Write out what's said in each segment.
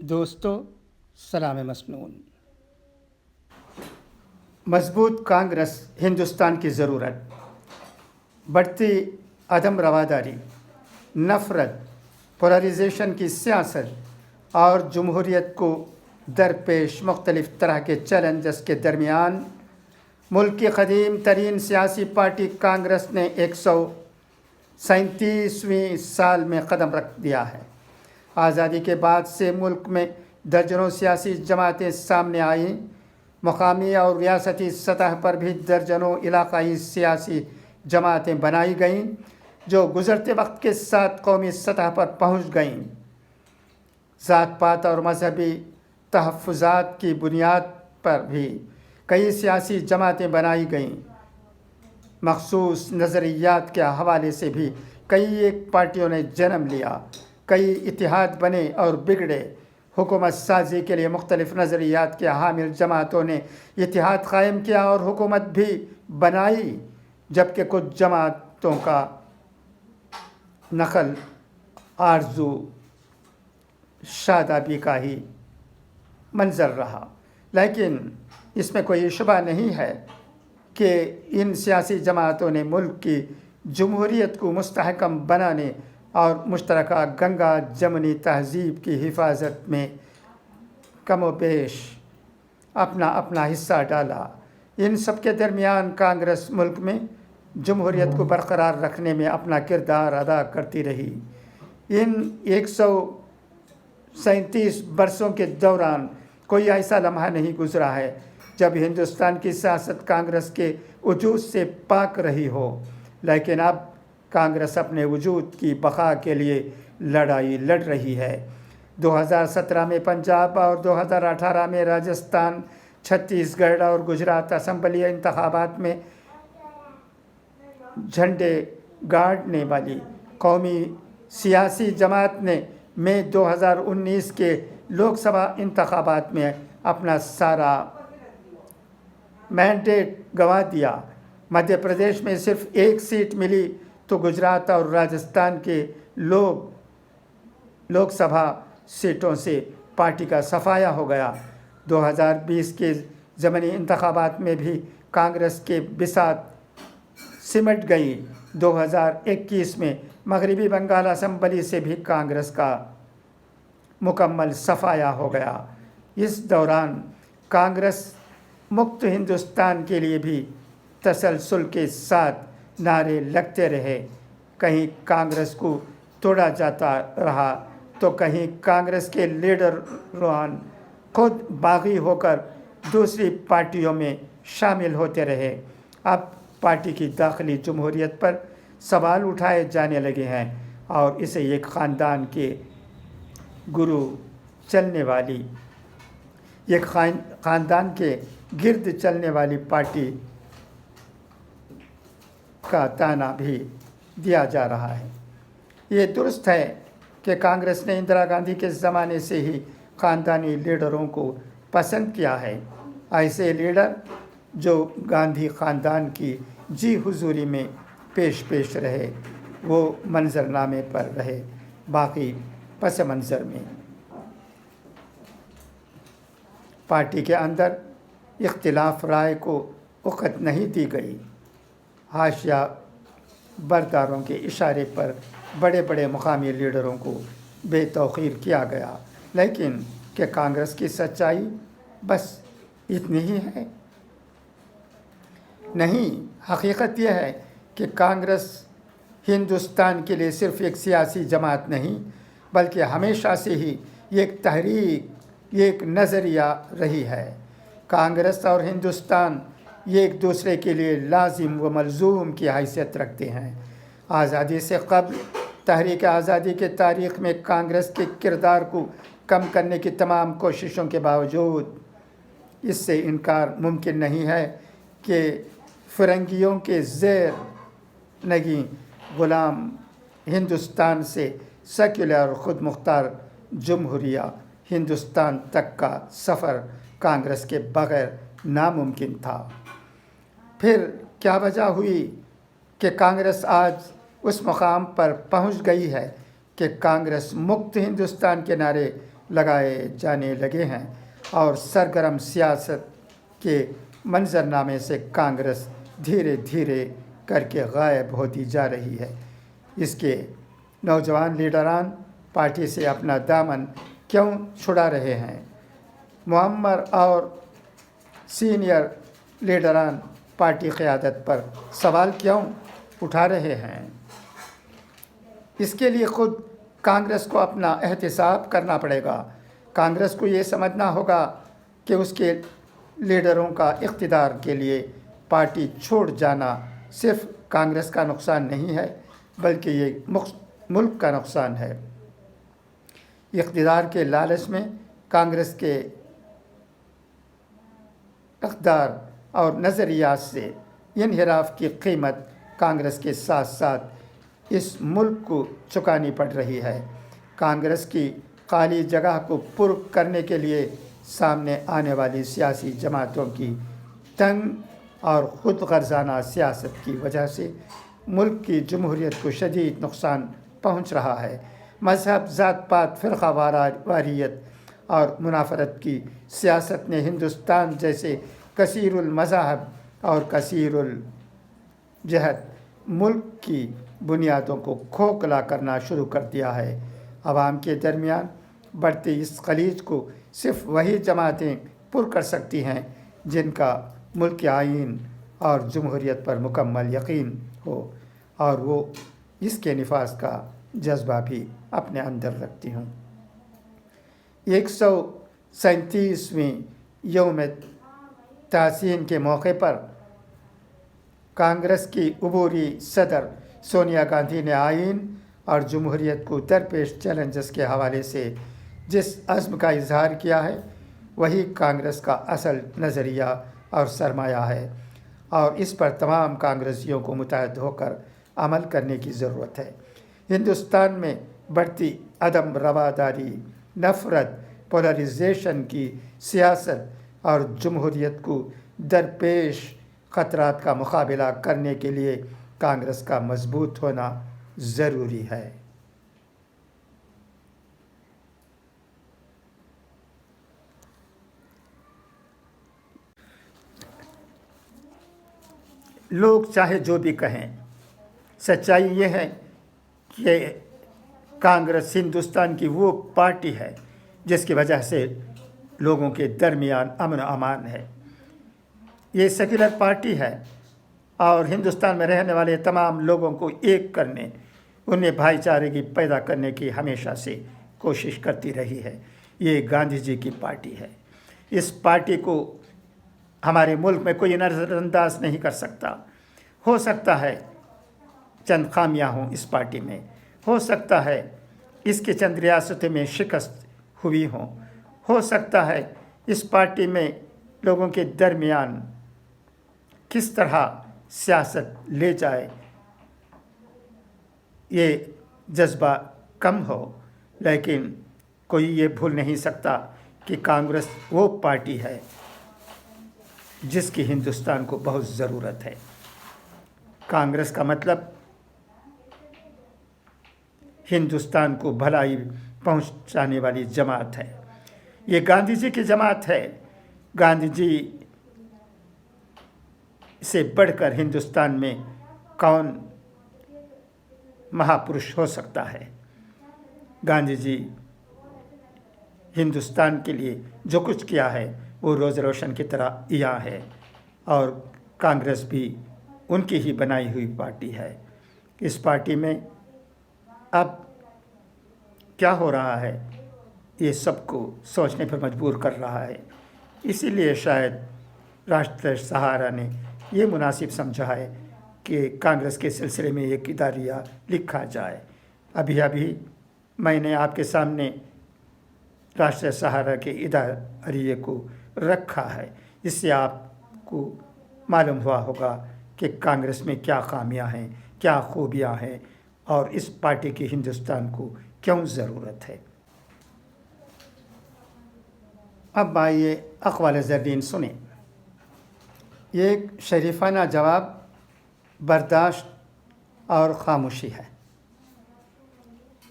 دوستو سلام مصنون۔ مضبوط کانگریس ہندوستان کی ضرورت، بڑھتی عدم رواداری، نفرت، پولرائزیشن کی سیاست اور جمہوریت کو درپیش مختلف طرح کے چیلنجز کے درمیان ملک کی قدیم ترین سیاسی پارٹی کانگریس نے 137ویں سال میں قدم رکھ دیا ہے۔ آزادی کے بعد سے ملک میں درجنوں سیاسی جماعتیں سامنے آئیں، مقامی اور ریاستی سطح پر بھی درجنوں علاقائی سیاسی جماعتیں بنائی گئیں جو گزرتے وقت کے ساتھ قومی سطح پر پہنچ گئیں۔ ذات پات اور مذہبی تحفظات کی بنیاد پر بھی کئی سیاسی جماعتیں بنائی گئیں۔ مخصوص نظریات کے حوالے سے بھی کئی ایک پارٹیوں نے جنم لیا، کئی اتحاد بنے اور بگڑے۔ حکومت سازی کے لیے مختلف نظریات کے حامل جماعتوں نے اتحاد قائم کیا اور حکومت بھی بنائی، جبکہ کچھ جماعتوں کا نقل آرزو شادابی کا ہی منظر رہا۔ لیکن اس میں کوئی شبہ نہیں ہے کہ ان سیاسی جماعتوں نے ملک کی جمہوریت کو مستحکم بنانے اور مشترکہ گنگا جمنی تہذیب کی حفاظت میں کم و بیش اپنا حصہ ڈالا۔ ان سب کے درمیان کانگریس ملک میں جمہوریت کو برقرار رکھنے میں اپنا کردار ادا کرتی رہی۔ ان 137 برسوں کے دوران کوئی ایسا لمحہ نہیں گزرا ہے جب ہندوستان کی سیاست کانگریس کے وجود سے پاک رہی ہو، لیکن اب کانگریس اپنے وجود کی بقا کے لیے لڑائی لڑ رہی ہے۔ 2017 میں پنجاب اور 2018 میں راجستھان، چھتیس گڑھ اور گجرات اسمبلی انتخابات میں جھنڈے گاڑنے والی قومی سیاسی جماعت نے مئی 2019 کے لوک سبھا انتخابات میں اپنا سارا مینڈیٹ گنوا دیا۔ مدھیہ پردیش میں صرف ایک سیٹ ملی تو گجرات اور راجستھان کے لوک سبھا سیٹوں سے پارٹی کا صفایا ہو گیا۔ 2020 کے ضمنی انتخابات میں بھی کانگریس کے بساط سمٹ گئی۔ 2021 میں مغربی بنگال اسمبلی سے بھی کانگریس کا مکمل صفایا ہو گیا۔ اس دوران کانگریس مکت ہندوستان کے لیے بھی تسلسل کے ساتھ نعرے لگتے رہے۔ کہیں کانگریس کو توڑا جاتا رہا تو کہیں کانگریس کے لیڈران خود باغی ہو کر دوسری پارٹیوں میں شامل ہوتے رہے۔ اب پارٹی کی داخلی جمہوریت پر سوال اٹھائے جانے لگے ہیں اور اسے ایک خاندان کے گرو چلنے والی، ایک خاندان کے گرد چلنے والی پارٹی کا طعنہ بھی دیا جا رہا ہے۔ یہ درست ہے کہ کانگریس نے اندرا گاندھی کے زمانے سے ہی خاندانی لیڈروں کو پسند کیا ہے۔ ایسے لیڈر جو گاندھی خاندان کی جی حضوری میں پیش رہے وہ منظر نامے پر رہے، باقی پس منظر میں۔ پارٹی کے اندر اختلاف رائے کو وقت نہیں دی گئی۔ حاشیہ برداروں کے اشارے پر بڑے بڑے مقامی لیڈروں کو بے توقیر کیا گیا، لیکن کہ کانگریس کی سچائی بس اتنی ہی ہے؟ نہیں، حقیقت یہ ہے کہ کانگریس ہندوستان کے لیے صرف ایک سیاسی جماعت نہیں بلکہ ہمیشہ سے ہی ایک تحریک، ایک نظریہ رہی ہے۔ کانگریس اور ہندوستان ایک دوسرے کے لیے لازم و ملزوم کی حیثیت رکھتے ہیں۔ آزادی سے قبل تحریک آزادی کے تاریخ میں کانگریس کے کردار کو کم کرنے کی تمام کوششوں کے باوجود اس سے انکار ممکن نہیں ہے کہ فرنگیوں کے زیر نگیں غلام ہندوستان سے سیکولر خود مختار جمہوریہ ہندوستان تک کا سفر کانگریس کے بغیر ناممکن تھا۔ پھر کیا وجہ ہوئی کہ کانگریس آج اس مقام پر پہنچ گئی ہے کہ کانگریس مکت ہندوستان کے نعرے لگائے جانے لگے ہیں اور سرگرم سیاست کے منظرنامے سے کانگریس دھیرے دھیرے کر کے غائب ہوتی جا رہی ہے۔ اس کے نوجوان لیڈران پارٹی سے اپنا دامن کیوں چھڑا رہے ہیں؟ معمر اور سینئر لیڈران پارٹی قیادت پر سوال کیوں اٹھا رہے ہیں؟ اس کے لیے خود کانگریس کو اپنا احتساب کرنا پڑے گا۔ کانگریس کو یہ سمجھنا ہوگا کہ اس کے لیڈروں کا اقتدار کے لیے پارٹی چھوڑ جانا صرف کانگریس کا نقصان نہیں ہے بلکہ یہ ملک کا نقصان ہے۔ اقتدار کے لالچ میں کانگریس کے اقدار اور نظریات سے انحراف کی قیمت کانگریس کے ساتھ ساتھ اس ملک کو چکانی پڑ رہی ہے۔ کانگریس کی خالی جگہ کو پر کرنے کے لیے سامنے آنے والی سیاسی جماعتوں کی تنگ اور خود غرضانہ سیاست کی وجہ سے ملک کی جمہوریت کو شدید نقصان پہنچ رہا ہے۔ مذہب، ذات پات، فرقہ واریت اور منافرت کی سیاست نے ہندوستان جیسے کثیر المذاہب اور کثیر الجہت ملک کی بنیادوں کو کھوکھلا کرنا شروع کر دیا ہے۔ عوام کے درمیان بڑھتے اس خلیج کو صرف وہی جماعتیں پر کر سکتی ہیں جن کا ملک آئین اور جمہوریت پر مکمل یقین ہو اور وہ اس کے نفاذ کا جذبہ بھی اپنے اندر رکھتی ہوں۔ 137ویں یوم تاسیس کے موقع پر کانگریس کی عبوری صدر سونیا گاندھی نے آئین اور جمہوریت کو درپیش چیلنجز کے حوالے سے جس عزم کا اظہار کیا ہے وہی کانگریس کا اصل نظریہ اور سرمایہ ہے اور اس پر تمام کانگریسیوں کو متحد ہو کر عمل کرنے کی ضرورت ہے۔ ہندوستان میں بڑھتی عدم رواداری، نفرت، پولرائزیشن کی سیاست اور جمہوریت کو درپیش خطرات کا مقابلہ کرنے کے لیے کانگریس کا مضبوط ہونا ضروری ہے۔ لوگ چاہے جو بھی کہیں، سچائی یہ ہے کہ کانگریس ہندوستان کی وہ پارٹی ہے جس کی وجہ سے لوگوں کے درمیان امن و امان ہے۔ یہ سیکولر پارٹی ہے اور ہندوستان میں رہنے والے تمام لوگوں کو ایک کرنے، انہیں بھائی چارگی پیدا کرنے کی ہمیشہ سے کوشش کرتی رہی ہے۔ یہ گاندھی جی کی پارٹی ہے۔ اس پارٹی کو ہمارے ملک میں کوئی نظر انداز نہیں کر سکتا۔ ہو سکتا ہے چند خامیاں ہوں اس پارٹی میں، ہو سکتا ہے اس کے چند ریاستوں میں شکست ہوئی ہو سکتا ہے اس پارٹی میں لوگوں کے درمیان کس طرح سیاست لے جائے یہ جذبہ کم ہو، لیکن کوئی یہ بھول نہیں سکتا کہ کانگریس وہ پارٹی ہے جس کی ہندوستان کو بہت ضرورت ہے۔ کانگریس کا مطلب ہندوستان کو بھلائی پہنچانے والی جماعت ہے۔ یہ گاندھی جی کی جماعت ہے۔ گاندھی جی سے بڑھ کر ہندوستان میں کون مہاپرش ہو سکتا ہے؟ گاندھی جی ہندوستان کے لیے جو کچھ کیا ہے وہ روز روشن کی طرح عیاں ہے اور کانگریس بھی ان کی ہی بنائی ہوئی پارٹی ہے۔ اس پارٹی میں اب کیا ہو رہا ہے یہ سب کو سوچنے پر مجبور کر رہا ہے۔ اسی لیے شاید راشٹریہ سہارا نے یہ مناسب سمجھا ہے کہ کانگریس کے سلسلے میں ایک اداریہ لکھا جائے۔ ابھی میں نے آپ کے سامنے راشٹریہ سہارا کے اداریے کو رکھا ہے۔ اس سے آپ کو معلوم ہوا ہوگا کہ کانگریس میں کیا خامیاں ہیں، کیا خوبیاں ہیں اور اس پارٹی کی ہندوستان کو کیوں ضرورت ہے۔ اب آئیے اقوال زرین سنیں۔ یہ ایک شریفانہ جواب برداشت اور خاموشی ہے۔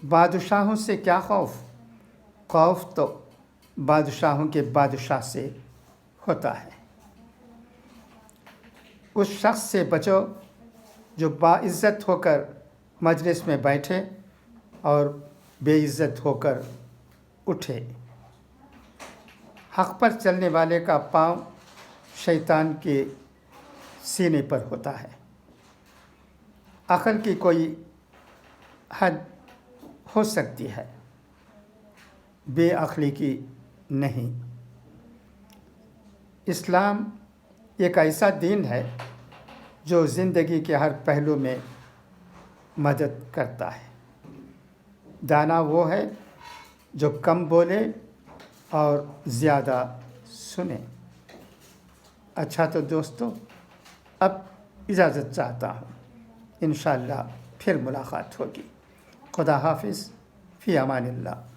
بادشاہوں سے کیا خوف؟ خوف تو بادشاہوں کے بادشاہ سے ہوتا ہے۔ اس شخص سے بچو جو باعزت ہو کر مجلس میں بیٹھے اور بے عزت ہو کر اٹھے۔ حق پر چلنے والے کا پاؤں شیطان کے سینے پر ہوتا ہے۔ عقل کی کوئی حد ہو سکتی ہے، بے عقلی کی نہیں۔ اسلام ایک ایسا دین ہے جو زندگی کے ہر پہلو میں مدد کرتا ہے۔ دانا وہ ہے جو کم بولے اور زیادہ سنے۔ اچھا تو دوستو، اب اجازت چاہتا ہوں، انشاءاللہ پھر ملاقات ہوگی۔ خدا حافظ، فی امان اللہ۔